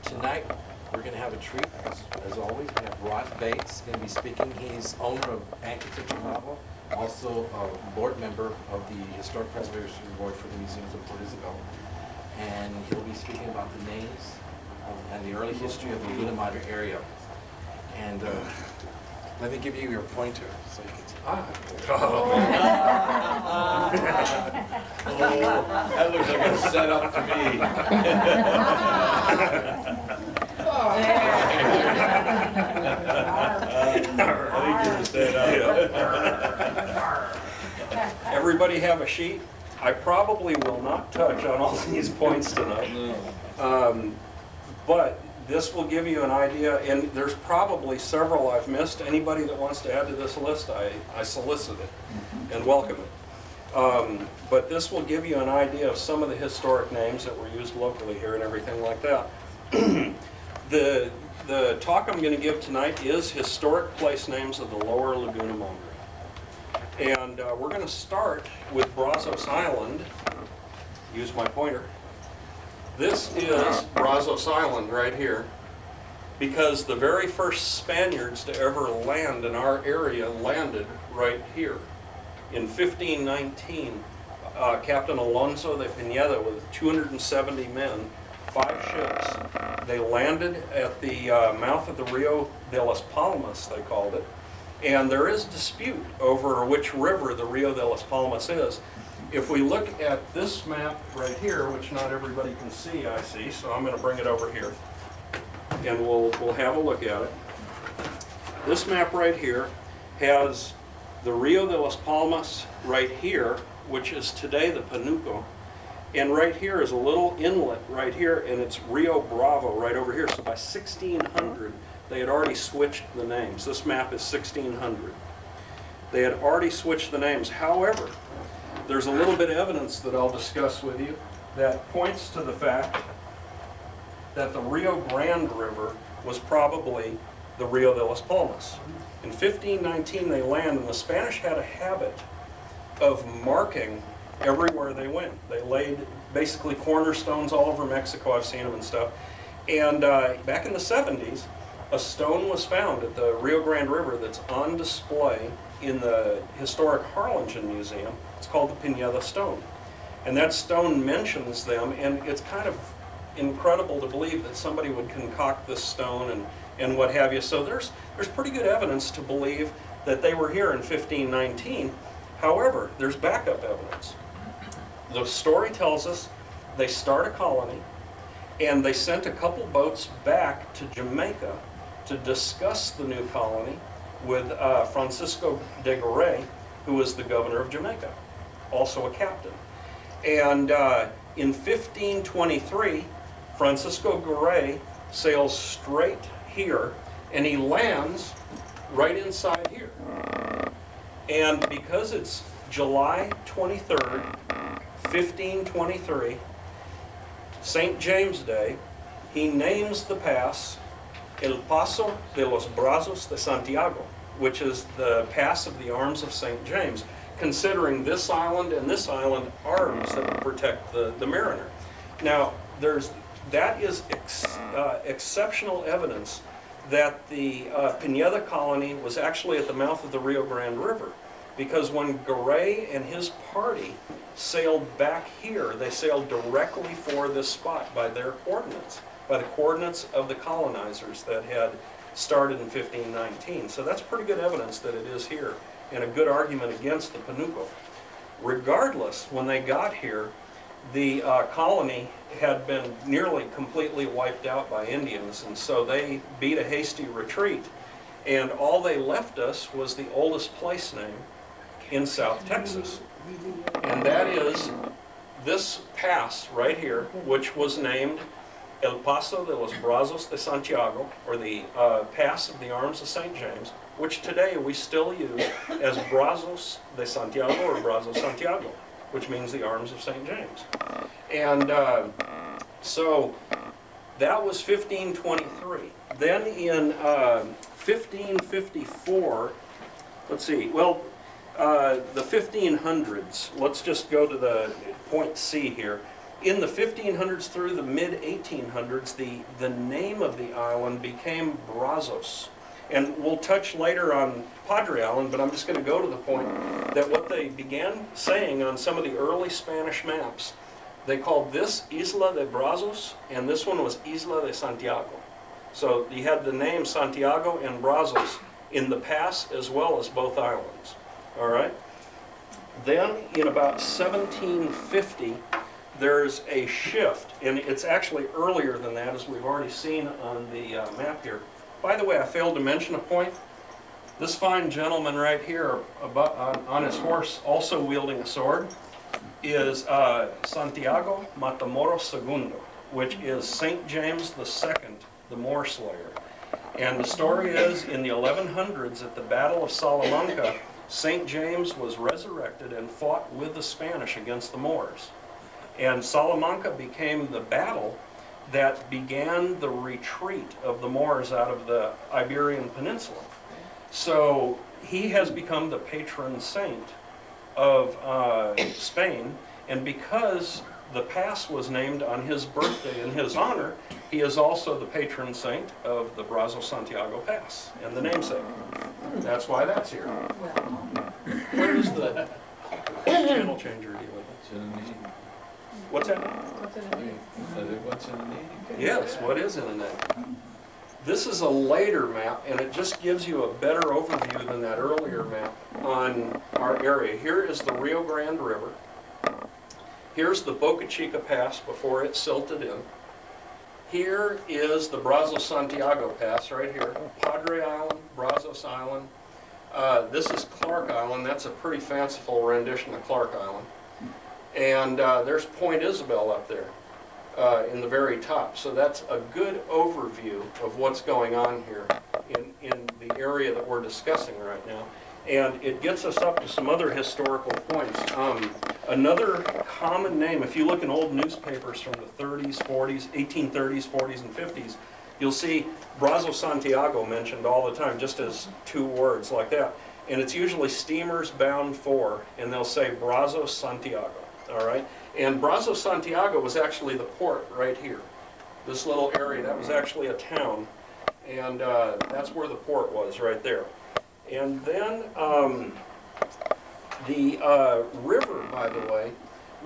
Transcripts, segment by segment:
Tonight, we're going to have a treat, as always. We have Rod Bates going to be speaking. He's owner of Anchorage Chihuahua, also a board member of the Historic Preservation Board for the Museums of Port Isabel. And he'll be speaking about the names and the early history of the Laguna Madre area. And let me give you your pointer so you can see. That looks like a setup to me. Everybody have a sheet? I probably will not touch on all these points tonight. But this will give you an idea, and there's probably several I've missed. Anybody that wants to add to this list, I solicit it and welcome it. But this will give you an idea of some of the historic names that were used locally here and everything like that. The talk I'm going to give tonight is historic place names of the lower Laguna Madre. And we're going to start with Brazos Island. Use my pointer. This is Brazos Island right here, because the very first Spaniards to ever land in our area landed right here. In 1519, Captain Alonso de Pineda with 270 men, 5 ships, they landed at the mouth of the Rio de las Palmas, they called it. And there is a dispute over which river the Rio de las Palmas is. If we look at this map right here, which not everybody can see, I see, so I'm going to bring it over here, and we'll have a look at it. This map right here has the Rio de las Palmas right here, which is today the Panuco, and right here is a little inlet right here, and it's Rio Bravo right over here. So by 1600, they had already switched the names. This map is 1600. They had already switched the names. However, there's a little bit of evidence that I'll discuss with you that points to the fact that the Rio Grande River was probably the Rio de las Palmas. In 1519 they land, and the Spanish had a habit of marking everywhere they went. They laid basically cornerstones all over Mexico. I've seen them and stuff. And back in the 70s, a stone was found at the Rio Grande River that's on display in the historic Harlingen Museum. It's called the Pineda Stone. And that stone mentions them, and it's kind of incredible to believe that somebody would concoct this stone and what have you. So there's pretty good evidence to believe that they were here in 1519. However, there's backup evidence. The story tells us they start a colony, and they sent a couple boats back to Jamaica to discuss the new colony with Francisco de Garay, who was the governor of Jamaica, also a captain. And in 1523, Francisco Garay sails straight here, and he lands right inside here. And because it's July 23rd, 1523, St. James Day, he names the pass El Paso de los Brazos de Santiago, which is the pass of the arms of St. James, considering this island and this island arms that would protect the mariner. Now, that is exceptional evidence that the Pineda colony was actually at the mouth of the Rio Grande River, because when Garay and his party sailed back here, they sailed directly for this spot by their coordinates, by the coordinates of the colonizers that had started in 1519. So that's pretty good evidence that it is here, and a good argument against the Panuco. Regardless, when they got here, the colony had been nearly completely wiped out by Indians, and so they beat a hasty retreat, and all they left us was the oldest place name in South Texas, and that is this pass right here, which was named El Paso de los Brazos de Santiago, or the Pass of the Arms of St. James, which today we still use as Brazos de Santiago or Brazos Santiago, which means the arms of St. James. And so that was 1523. Then in 1554, let's see, well, the 1500s, let's just go to the point C here. In the 1500s through the mid-1800s, the name of the island became Brazos. And we'll touch later on Padre Island, but I'm just going to go to the point that what they began saying on some of the early Spanish maps, they called this Isla de Brazos, and this one was Isla de Santiago. So you had the name Santiago and Brazos in the pass as well as both islands. All right? Then in about 1750, there's a shift, and it's actually earlier than that, as we've already seen on the map here. By the way, I failed to mention a point. This fine gentleman right here on his horse, also wielding a sword, is Santiago Matamoros II, which is St. James II, the Moor Slayer. And the story is, in the 1100s, at the Battle of Salamanca, St. James was resurrected and fought with the Spanish against the Moors. And Salamanca became the battle that began the retreat of the Moors out of the Iberian Peninsula. So he has become the patron saint of Spain, and because the pass was named on his birthday in his honor, he is also the patron saint of the Brazos Santiago Pass, and the namesake. That's why that's here. Where's the channel changer deal? What's in a name? What's that? What's in a name? Yes, what is in a name? This is a later map, and it just gives you a better overview than that earlier map on our area. Here is the Rio Grande River. Here's the Boca Chica Pass before it silted in. Here is the Brazos Santiago Pass right here. Padre Island, Brazos Island. This is Clark Island. That's a pretty fanciful rendition of Clark Island. And there's Port Isabel up there in the very top. So that's a good overview of what's going on here in the area that we're discussing right now. And it gets us up to some other historical points. Another common name, if you look in old newspapers from the 30s, 40s, 1830s, 40s, and 50s, you'll see Brazos Santiago mentioned all the time, just as two words like that. And it's usually steamers bound for, and they'll say Brazos Santiago, all right? And Brazos Santiago was actually the port right here. This little area, that was actually a town, and that's where the port was, right there. And then the river, by the way,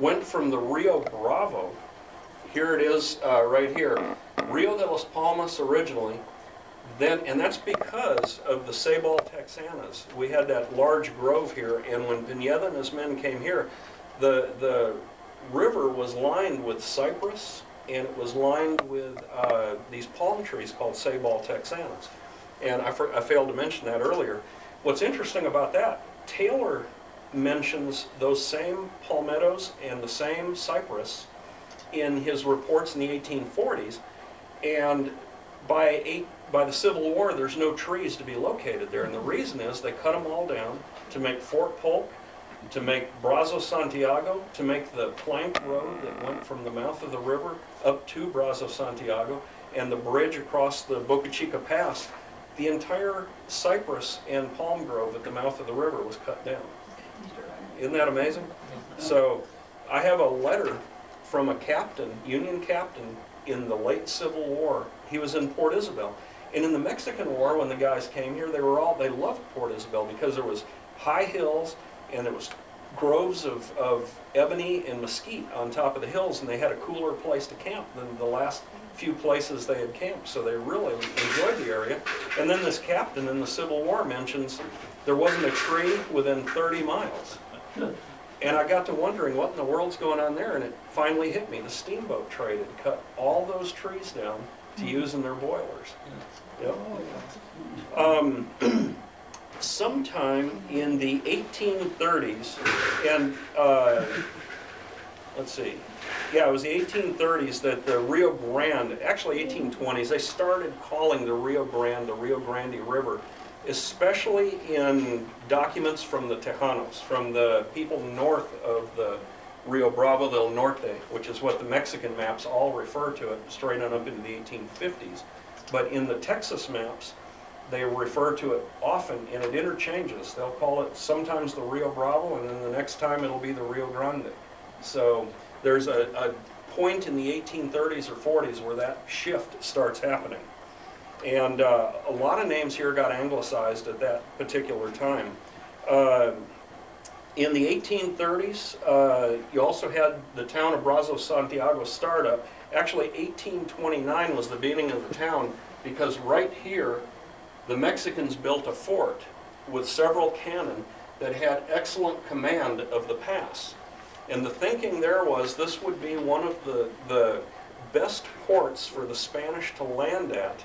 went from the Rio Bravo. Here it is right here. Rio de los Palmas originally. Then, and that's because of the Ceibal Texanas. We had that large grove here, and when Pineda and his men came here, the river was lined with cypress, and it was lined with these palm trees called Ceibal Texanas. And I failed to mention that earlier. What's interesting about that, Taylor mentions those same palmettos and the same cypress in his reports in the 1840s, and by the Civil War, there's no trees to be located there, and the reason is they cut them all down to make Fort Polk, to make Brazos Santiago, to make the plank road that went from the mouth of the river up to Brazos Santiago, and the bridge across the Boca Chica Pass. The entire cypress and palm grove at the mouth of the river was cut down. Isn't that amazing? So I have a letter from a captain, Union captain, in the late Civil War. He was in Port Isabel. And in the Mexican War, when the guys came here, they loved Port Isabel because there was high hills and there was groves of ebony and mesquite on top of the hills, and they had a cooler place to camp than the last few places they had camped, so they really enjoyed the area. And then this captain in the Civil War mentions there wasn't a tree within 30 miles. And I got to wondering what in the world's going on there, and it finally hit me. The steamboat trade had cut all those trees down to use in their boilers. Yep. Sometime in the 1830s, and let's see, yeah, it was the 1830s that the Rio Grande, actually 1820s, they started calling the Rio Grande River, especially in documents from the Tejanos, from the people north of the Rio Bravo del Norte, which is what the Mexican maps all refer to it, straight on up into the 1850s. But in the Texas maps, they refer to it often, and it interchanges. They'll call it sometimes the Rio Bravo, and then the next time it'll be the Rio Grande. So there's a point in the 1830s or 40s where that shift starts happening. And a lot of names here got anglicized at that particular time. In the 1830s, you also had the town of Brazos Santiago startup. Actually, 1829 was the beginning of the town, because right here, the Mexicans built a fort with several cannon that had excellent command of the pass. And the thinking there was this would be one of the best ports for the Spanish to land at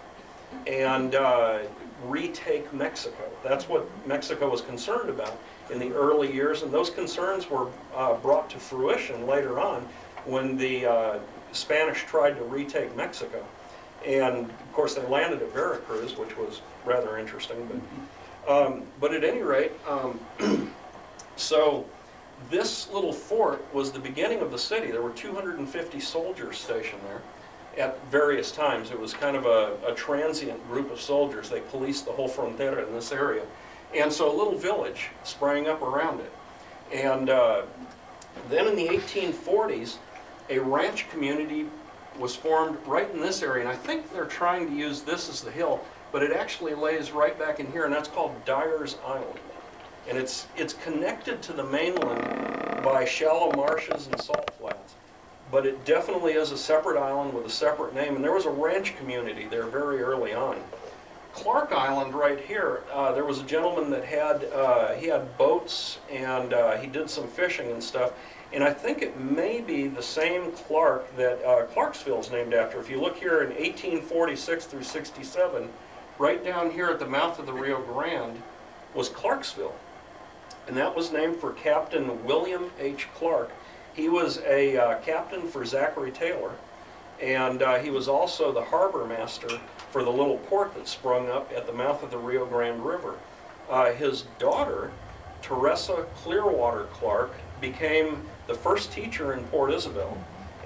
and retake Mexico. That's what Mexico was concerned about in the early years, and those concerns were brought to fruition later on when the Spanish tried to retake Mexico. And of course they landed at Veracruz, which was rather interesting. But at any rate, so this little fort was the beginning of the city. There were 250 soldiers stationed there at various times. It was kind of a transient group of soldiers. They policed the whole frontera in this area. And so a little village sprang up around it. And then in the 1840s, a ranch community was formed right in this area. And I think they're trying to use this as the hill, but it actually lays right back in here, and that's called Dyer's Island. And it's connected to the mainland by shallow marshes and salt flats. But it definitely is a separate island with a separate name, and there was a ranch community there very early on. Clark Island right here, there was a gentleman that he had boats, and he did some fishing and stuff. And I think it may be the same Clark that Clarksville's named after. If you look here in 1846 through 67, right down here at the mouth of the Rio Grande was Clarksville. And that was named for Captain William H. Clark. He was a captain for Zachary Taylor, and he was also the harbor master for the little port that sprung up at the mouth of the Rio Grande River. His daughter, Teresa Clearwater Clark, became the first teacher in Port Isabel,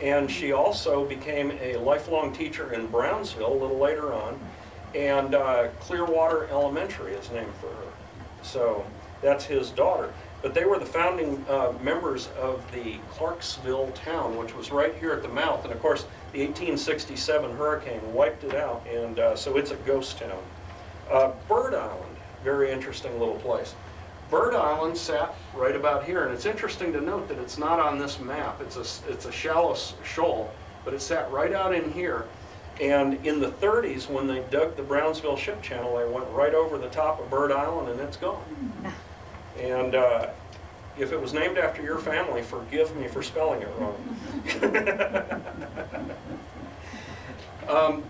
and she also became a lifelong teacher in Brownsville a little later on, and Clearwater Elementary is named for her. So that's his daughter. But they were the founding members of the Clarksville town, which was right here at the mouth. And of course, the 1867 hurricane wiped it out, and so it's a ghost town. Bird Island, very interesting little place. Bird Island sat right about here, and it's interesting to note that it's not on this map. It's a shallow shoal, but it sat right out in here. And in the 30s, when they dug the Brownsville ship channel, they went right over the top of Bird Island, and it's gone. And if it was named after your family, forgive me for spelling it wrong.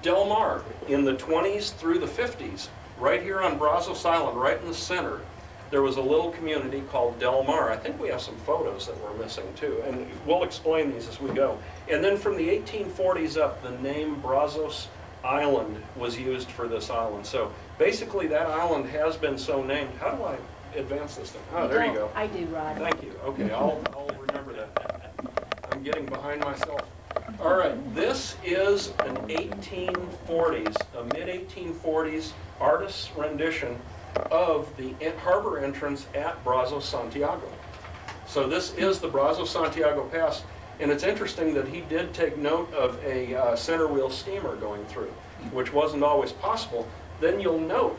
Del Mar, in the 20s through the 50s, right here on Brazos Island, right in the center, there was a little community called Del Mar. I think we have some photos that we're missing too, and we'll explain these as we go. And then from the 1840s up, the name Brazos Island was used for this island. So basically that island has been so named. How do I advance this thing? Oh, there you go. I do, Rod. Thank you. Okay, I'll remember that. I'm getting behind myself. All right, this is an 1840s, a mid-1840s artist's rendition of the harbor entrance at Brazos Santiago. So this is the Brazos Santiago Pass, and it's interesting that he did take note of a center wheel steamer going through, which wasn't always possible. Then you'll note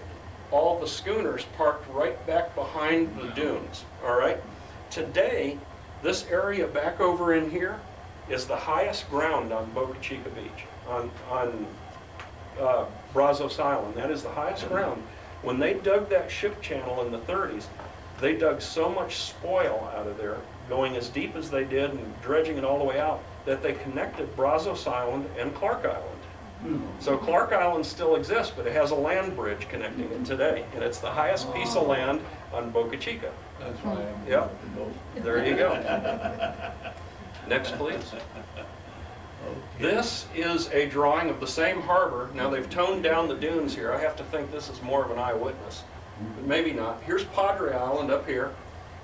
all the schooners parked right back behind the dunes, all right? Today, this area back over in here is the highest ground on Boca Chica Beach, on Brazos Island. That is the highest ground. When they dug that ship channel in the 30s, they dug so much spoil out of there, going as deep as they did and dredging it all the way out, that they connected Brazos Island and Clark Island. So Clark Island still exists, but it has a land bridge connecting it today, and it's the highest piece of land on Boca Chica. That's why I'm. Yep. There you go. Next, please. This is a drawing of the same harbor. Now they've toned down the dunes here. I have to think this is more of an eyewitness, but maybe not. Here's Padre Island up here.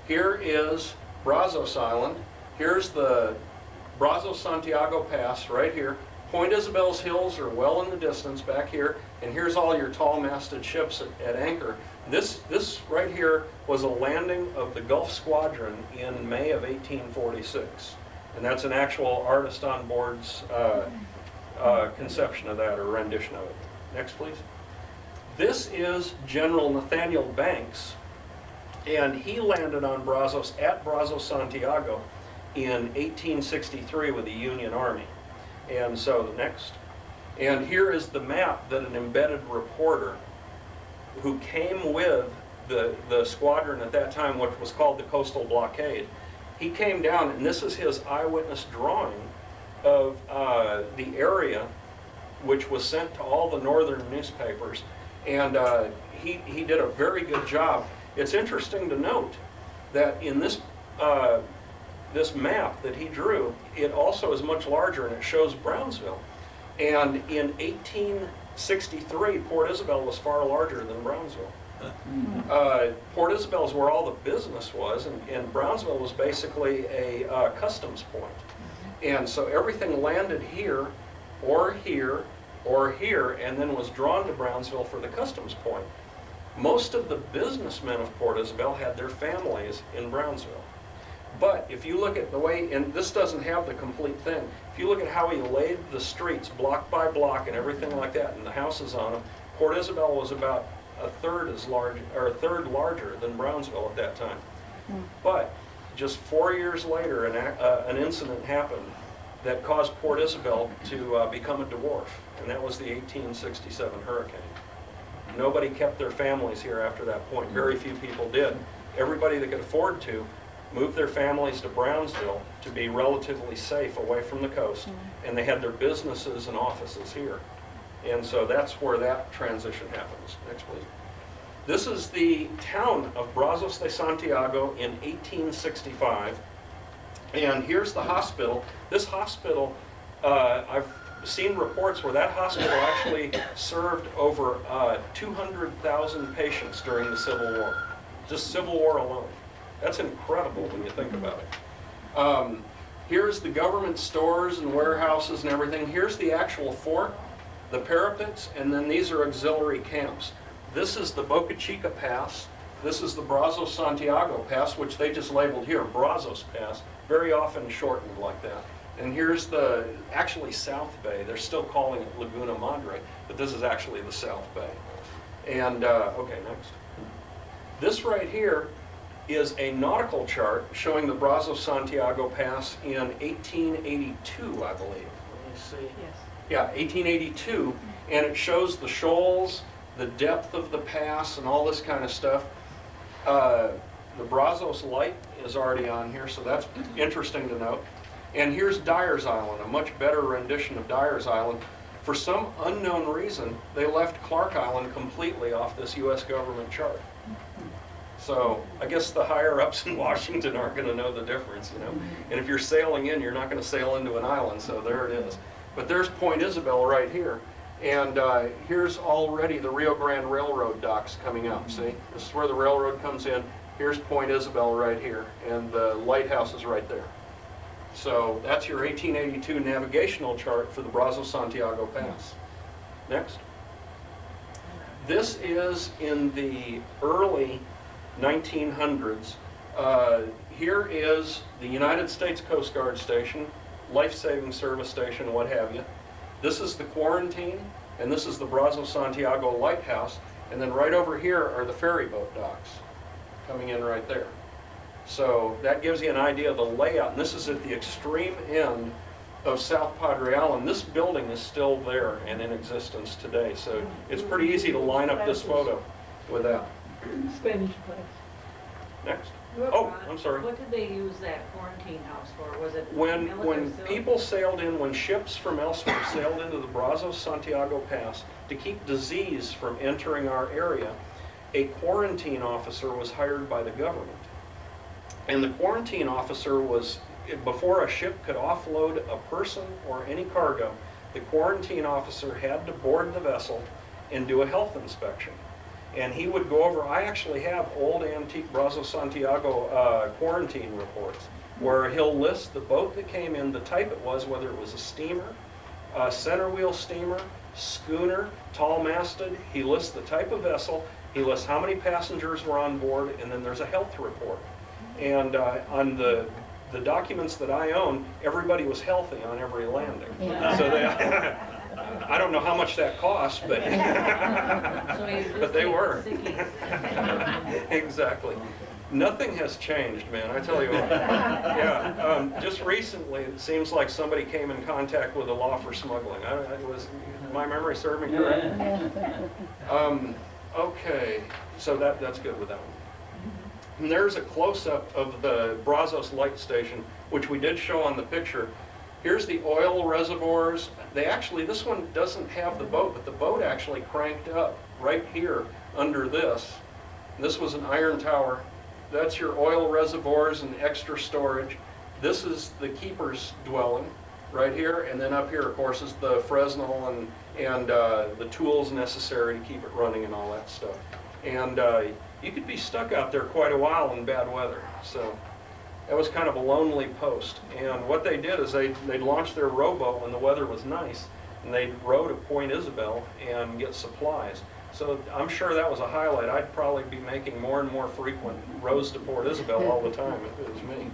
Here is Brazos Island. Here's the Brazos Santiago Pass right here. Point Isabel's hills are well in the distance back here, and here's all your tall-masted ships at anchor. This right here was a landing of the Gulf Squadron in May of 1846. And that's an actual artist on board's conception of that, or rendition of it. Next, please. This is General Nathaniel Banks, and he landed on Brazos, at Brazos, Santiago in 1863 with the Union Army. And so, next. And here is the map that an embedded reporter who came with the squadron at that time, which was called the Coastal Blockade, he came down, and this is his eyewitness drawing of the area, which was sent to all the northern newspapers, and he did a very good job. It's interesting to note that in this this map that he drew, it also is much larger, and it shows Brownsville. And in 1863, Port Isabel was far larger than Brownsville. Port Isabel is where all the business was, and Brownsville was basically a customs point. And so everything landed here, or here, or here, and then was drawn to Brownsville for the customs point. Most of the businessmen of Port Isabel had their families in Brownsville. But if you look at the way, and this doesn't have the complete thing, if you look at how he laid the streets block by block and everything like that, and the houses on them, Port Isabel was about a third as large, or a third larger than Brownsville at that time. But just 4 years later, an incident happened that caused Port Isabel to become a dwarf, and that was the 1867 hurricane. Nobody kept their families here after that point. Very few people did. Everybody that could afford to moved their families to Brownsville to be relatively safe away from the coast, and they had their businesses and offices here. And so that's where that transition happens. Next, please. This is the town of Brazos de Santiago in 1865. And here's the hospital. This hospital, I've seen reports where that hospital actually served over 200,000 patients during the Civil War. Just Civil War alone. That's incredible when you think about it. Here's the government stores and warehouses and everything. Here's the actual fort, the parapets, and then these are auxiliary camps. This is the Boca Chica Pass. This is the Brazos Santiago Pass, which they just labeled here, Brazos Pass, very often shortened like that. And here's the, actually South Bay. They're still calling it Laguna Madre, but this is actually the South Bay. And, okay, next. This right here is a nautical chart showing the Brazos Santiago Pass in 1882, I believe. Let me see. Yes. Yeah, 1882, and it shows the shoals, the depth of the pass, and all this kind of stuff. The Brazos Light is already on here, so that's interesting to note. And here's Dyer's Island, a much better rendition of Dyer's Island. For some unknown reason, they left Clark Island completely off this U.S. government chart. So I guess the higher-ups in Washington aren't going to know the difference, you know. And if you're sailing in, you're not going to sail into an island, so there it is. But there's Point Isabel right here. And here's already the Rio Grande Railroad docks coming up, see? This is where the railroad comes in. Here's Point Isabel right here, and the lighthouse is right there. So that's your 1882 navigational chart for the Brazos Santiago Pass. Next. This is in the early 1900s. Here is the United States Coast Guard station, life-saving service station, what have you. This is the quarantine, and this is the Brazos Santiago lighthouse, and then right over here are the ferry boat docks coming in right there. So that gives you an idea of the layout, and this is at the extreme end of South Padre Island. This building is still there and in existence today, so it's pretty easy to line up this photo with that. Spanish place. Next. Oh, I'm sorry. What did they use that quarantine house for? Was it When military facility? people sailed in, when ships from elsewhere sailed into the Brazos Santiago Pass to keep disease from entering our area, a quarantine officer was hired by the government. And the quarantine officer was, before a ship could offload a person or any cargo, the quarantine officer had to board the vessel and do a health inspection. And he would go over, I actually have old antique Brazos Santiago quarantine reports, where he'll list the boat that came in, the type it was, whether it was a steamer, a center wheel steamer, schooner, tall masted. He lists the type of vessel, he lists how many passengers were on board, and then there's a health report. And on the the documents that I own, everybody was healthy on every landing. Yeah. So they, I don't know how much that cost, but, So you just but they take were. the sickies. Exactly. Nothing has changed, man, I tell you what. Yeah, just recently, it seems like somebody came in contact with the law for smuggling. My memory served me correct? Okay, so that's good with that one. And there's a close-up of the Brazos Light Station, which we did show on the picture. Here's the oil reservoirs. This one doesn't have the boat, but the boat actually cranked up right here under this. This was an iron tower. That's your oil reservoirs and extra storage. This is the keeper's dwelling right here, and then up here, of course, is the Fresnel and the tools necessary to keep it running and all that stuff. And you could be stuck out there quite a while in bad weather. So that was kind of a lonely post. And what they did is they'd launch their rowboat when the weather was nice, and they'd row to Port Isabel and get supplies. So I'm sure that was a highlight. I'd probably be making more and more frequent rows to Port Isabel all the time if it was me.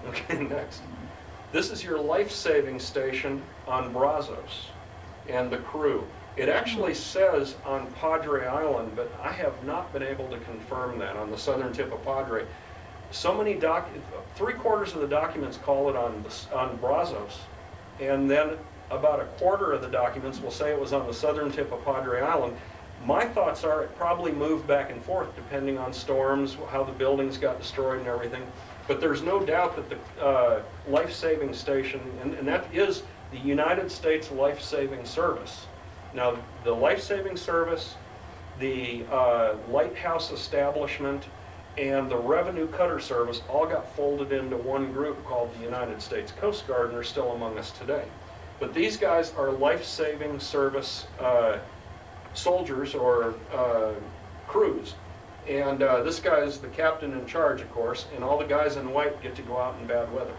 Okay, next. This is your life-saving station on Brazos and the crew. It actually says on Padre Island, but I have not been able to confirm that on the southern tip of Padre. So many 3/4 of the documents call it on Brazos, and then about 1/4 of the documents will say it was on the southern tip of Padre Island. My thoughts are it probably moved back and forth depending on storms, how the buildings got destroyed and everything. But there's no doubt that the life-saving station, and that is the United States Life-Saving Service. Now, the life-saving service, the lighthouse establishment, and the revenue cutter service all got folded into one group called the United States Coast Guard, and they're still among us today. But these guys are life-saving service soldiers or crews. And this guy is the captain in charge, of course, and all the guys in white get to go out in bad weather.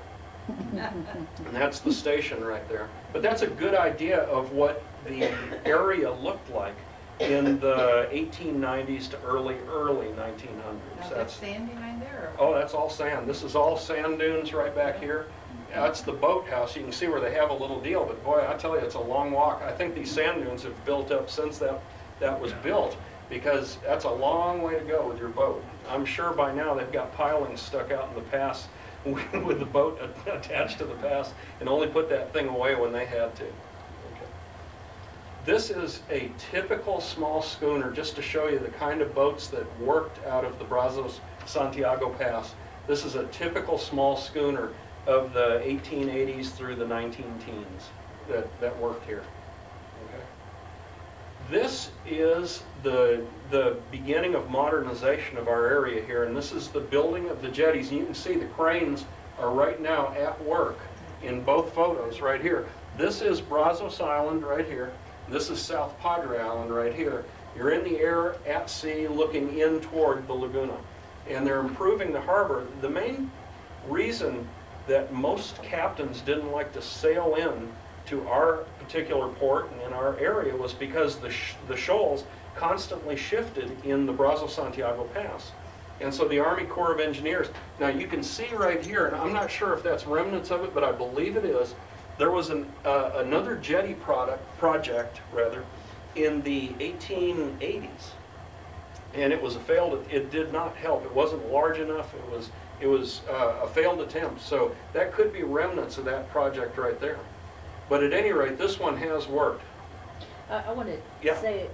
And that's the station right there. But that's a good idea of what the area looked like in the 1890s to early 1900s. Now, that's sand behind there? Oh, that's all sand. This is all sand dunes right back here. That's the boathouse. You can see where they have a little deal, but boy, I tell you, it's a long walk. I think these sand dunes have built up since that was built, because that's a long way to go with your boat. I'm sure by now they've got pilings stuck out in the pass with the boat attached to the pass, and only put that thing away when they had to. Okay. This is a typical small schooner, just to show you the kind of boats that worked out of the Brazos Santiago Pass. This is a typical small schooner of the 1880s through the 19-teens that worked here. Okay. This is the beginning of modernization of our area here, and this is the building of the jetties. And you can see the cranes are right now at work in both photos right here. This is Brazos Island right here. This is South Padre Island right here. You're in the air at sea looking in toward the laguna. And they're improving the harbor. The main reason that most captains didn't like to sail in to our particular port and in our area was because the shoals constantly shifted in the Brazos Santiago Pass. And so the Army Corps of Engineers, now you can see right here, and I'm not sure if that's remnants of it, but I believe it is, there was another jetty project in the 1880s. And it was it did not help. It wasn't large enough. It was a failed attempt. So that could be remnants of that project right there. But at any rate, this one has worked. I want to Yeah. say,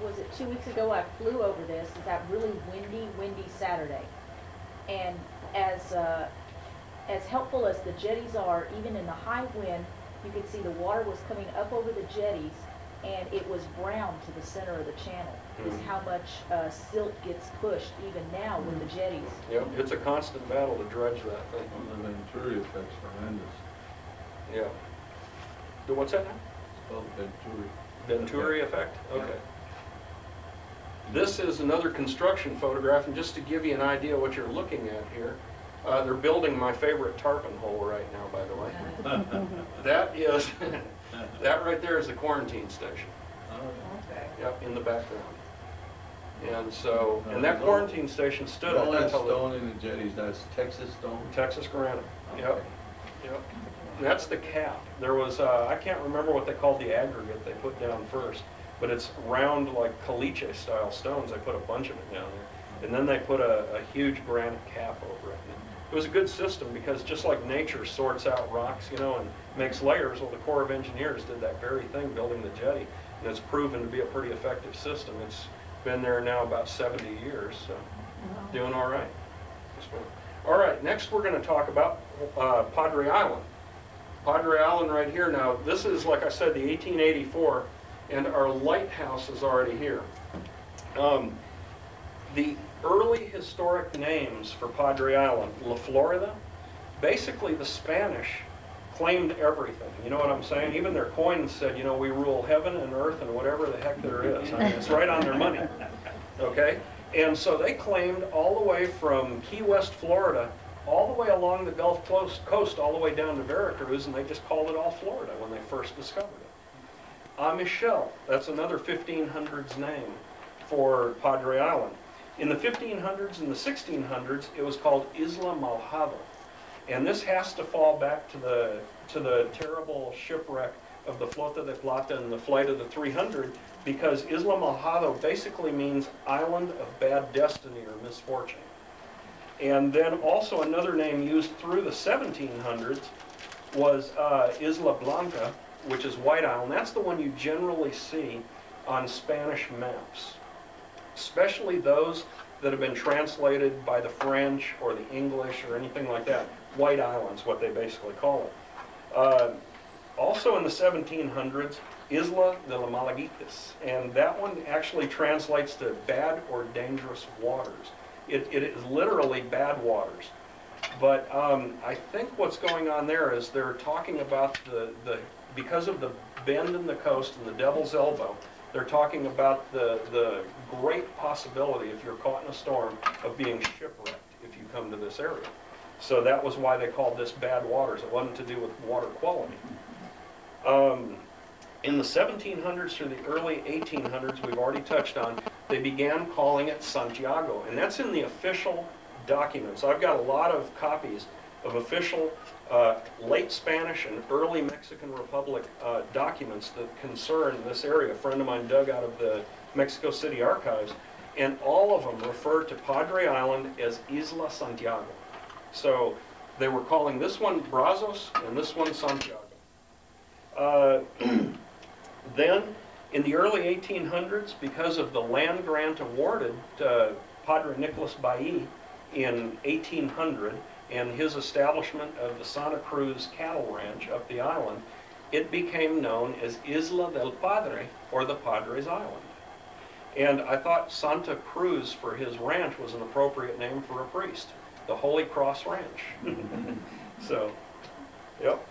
was it 2 weeks ago I flew over this? It's that really windy Saturday. And as helpful as the jetties are, even in the high wind, you could see the water was coming up over the jetties, and it was brown to the center of the channel. Is how much silt gets pushed even now with the jetties. Yep, it's a constant battle to dredge that thing. Well, the Venturi effect's tremendous. Yeah. What's that now? It's called Venturi. Venturi effect? Okay. This is another construction photograph, and just to give you an idea what you're looking at here, they're building my favorite tarpon hole right now, by the way. That right there is the quarantine station. Okay. Yep, in the background. And so, and that quarantine station stood up All that until stone in the jetties, that's Texas stone? Texas granite. Yep, yep. And that's the cap. There was, I can't remember what they called the aggregate they put down first, but it's round like caliche style stones. They put a bunch of it down there. And then they put a huge granite cap over it. And it was a good system because just like nature sorts out rocks, you know, and makes layers, well, the Corps of Engineers did that very thing building the jetty. And it's proven to be a pretty effective system. It's been there now about 70 years, so doing all right. All right, next we're going to talk about Padre Island. Padre Island right here. Now, this is, like I said, the 1884, and our lighthouse is already here. The early historic names for Padre Island, La Florida, basically the Spanish claimed everything. You know what I'm saying? Even their coins said, you know, we rule heaven and earth and whatever the heck there is. I mean, it's right on their money. Okay? And so they claimed all the way from Key West, Florida, all the way along the Gulf Coast, all the way down to Veracruz, and they just called it all Florida when they first discovered it. Michel, that's another 1500s name for Padre Island. In the 1500s and the 1600s, it was called Isla Malhado. And this has to fall back to the terrible shipwreck of the Flota de Plata and the flight of the 300, because Isla Malhado basically means island of bad destiny or misfortune. And then also another name used through the 1700s was Isla Blanca, which is White Island. That's the one you generally see on Spanish maps, especially those that have been translated by the French or the English or anything like that. White Island's what they basically call it. Also in the 1700s, Isla de los Malaguitas, and that one actually translates to bad or dangerous waters. It is literally bad waters. But I think what's going on there is they're talking about because of the bend in the coast and the Devil's Elbow, they're talking about the great possibility, if you're caught in a storm, of being shipwrecked if you come to this area. So that was why they called this bad waters. It wasn't to do with water quality. In the 1700s through the early 1800s, we've already touched on, they began calling it Santiago, and that's in the official documents. I've got a lot of copies of official late Spanish and early Mexican Republic documents that concern this area. A friend of mine dug out of the Mexico City archives, and all of them refer to Padre Island as Isla Santiago. So they were calling this one Brazos and this one Santiago. Then, in the early 1800s, because of the land grant awarded to Padre Nicolas Bailly in 1800 and his establishment of the Santa Cruz cattle ranch up the island, it became known as Isla del Padre, or the Padre's Island. And I thought Santa Cruz for his ranch was an appropriate name for a priest, the Holy Cross Ranch. So, yep.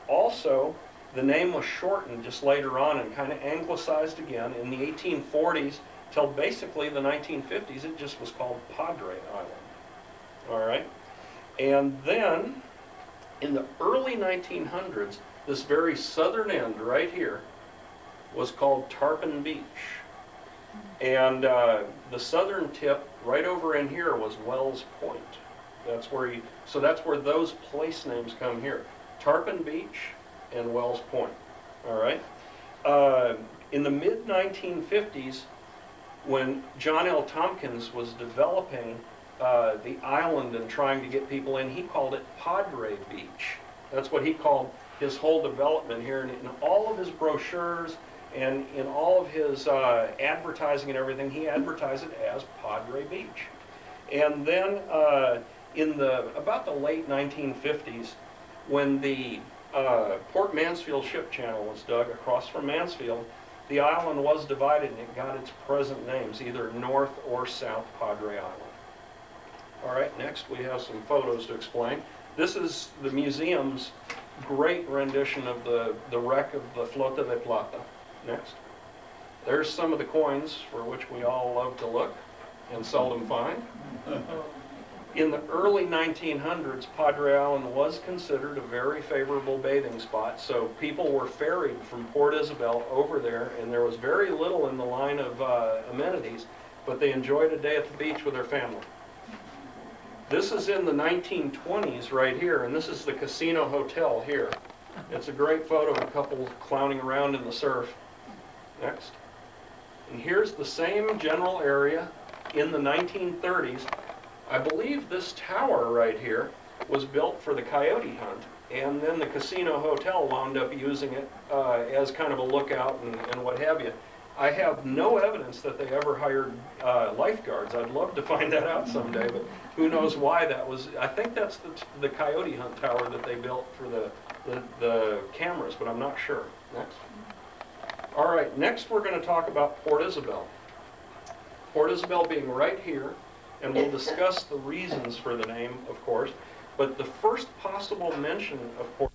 Also, the name was shortened just later on and kind of anglicized again. In the 1840s till basically the 1950s, it just was called Padre Island. All right? And then, in the early 1900s, this very southern end right here was called Tarpon Beach. And the southern tip right over in here was Wells Point. That's where so that's where those place names come here. Tarpon Beach and Wells Point. All right? In the mid-1950s, when John L. Tompkins was developing the island and trying to get people in, he called it Padre Beach. That's what he called his whole development here. And in all of his brochures and in all of his advertising and everything, he advertised it as Padre Beach. And then in about the late 1950s, when the Port Mansfield ship channel was dug across from Mansfield, the island was divided and it got its present names, either North or South Padre Island. All right, next we have some photos to explain. This is the museum's great rendition of the wreck of the Flota de Plata. Next. There's some of the coins for which we all love to look and seldom find. In the early 1900s, Padre Island was considered a very favorable bathing spot, so people were ferried from Port Isabel over there, and there was very little in the line of amenities, but they enjoyed a day at the beach with their family. This is in the 1920s right here, and this is the Casino Hotel here. It's a great photo of a couple clowning around in the surf. Next. And here's the same general area in the 1930s. I believe this tower right here was built for the coyote hunt, and then the Casino Hotel wound up using it as kind of a lookout and what have you. I have no evidence that they ever hired lifeguards. I'd love to find that out someday, but who knows why that was. I think that's the coyote hunt tower that they built for the cameras, but I'm not sure. Next. All right, next we're going to talk about Port Isabel. Port Isabel being right here, and we'll discuss the reasons for the name, of course, but the first possible mention of Port